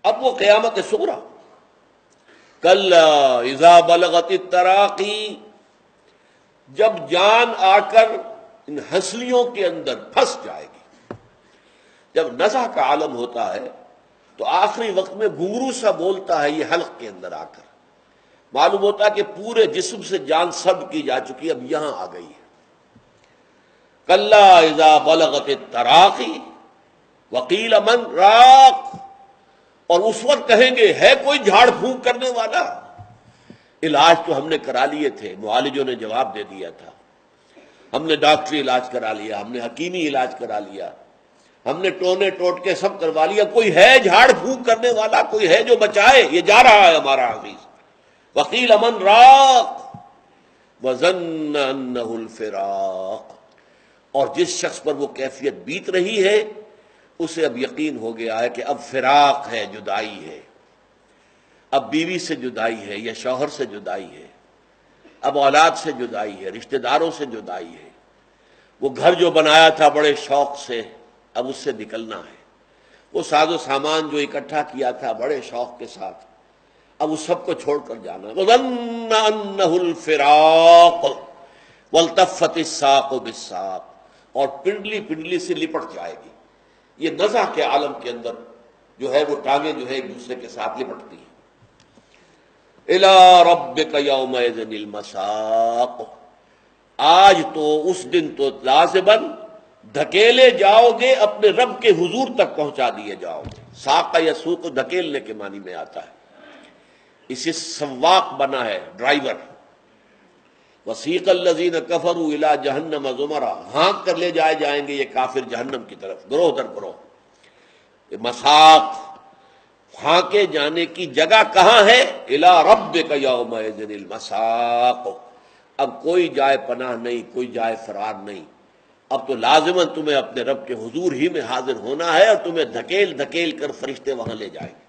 اب وہ قیامت صغریٰ، کلا اذا بلغت التراقی، جب جان آ کر ان ہنسلیوں کے اندر پھنس جائے گی۔ جب نزع کا عالم ہوتا ہے تو آخری وقت میں گھنگرو سا بولتا ہے یہ حلق کے اندر آ کر، معلوم ہوتا ہے کہ پورے جسم سے جان سلب کی جا چکی، اب یہاں آ گئی ہے۔ کلا اذا بلغت التراقی وقیل من راق، اور اس وقت کہیں گے ہے کوئی جھاڑ پھونک کرنے والا؟ علاج تو ہم نے کرا لیے تھے، معالجوں نے جواب دے دیا تھا، ہم نے ڈاکٹری علاج کرا لیا، ہم نے حکیمی علاج کرا لیا، ہم نے ٹونے ٹوٹ کے سب کروا لیا، کوئی ہے جھاڑ پھونک کرنے والا؟ کوئی ہے جو بچائے؟ یہ جا رہا ہے ہمارا عزیز۔ وقیل من راق وظن انہ الفراق، اور جس شخص پر وہ کیفیت بیت رہی ہے اسے اب یقین ہو گیا ہے کہ اب فراق ہے، جدائی ہے، اب بیوی سے جدائی ہے یا شوہر سے جدائی ہے، اب اولاد سے جدائی ہے، رشتہ داروں سے جدائی ہے، وہ گھر جو بنایا تھا بڑے شوق سے اب اس سے نکلنا ہے، وہ ساز و سامان جو اکٹھا کیا تھا بڑے شوق کے ساتھ اب اس سب کو چھوڑ کر جانا ہے۔ وَظَنَّ أَنَّهُ الْفِرَاقُ وَالْتَفَّتِ السَّاقُ بِالسَّاقِ، اور پنڈلی پنڈلی سے لپٹ جائے گی۔ یہ نزع کے عالم کے اندر جو ہے وہ ٹانگیں جو ہے ایک دوسرے کے ساتھ لپٹتی ہیں۔ إِلَىٰ رَبِّكَ يَوْمَئِذٍ الْمَسَاقُ، آج تو اس دن تو لازماً دھکیلے جاؤ گے، اپنے رب کے حضور تک پہنچا دیے جاؤ گے۔ ساق یا سوق دھکیلنے کے معنی میں آتا ہے، اسے سواق بنا ہے، ڈرائیور۔ وسیق الذین کفروا الی جہنم زمرا، ہانک کر لے جائے جائیں گے یہ کافر جہنم کی طرف، گروہ در گروہ۔ مساق، ہانکے جانے کی جگہ کہاں ہے؟ الی ربک یومئذ المساق، اب کوئی جائے پناہ نہیں، کوئی جائے فرار نہیں، اب تو لازماً تمہیں اپنے رب کے حضور ہی میں حاضر ہونا ہے، اور تمہیں دھکیل دھکیل کر فرشتے وہاں لے جائیں گے۔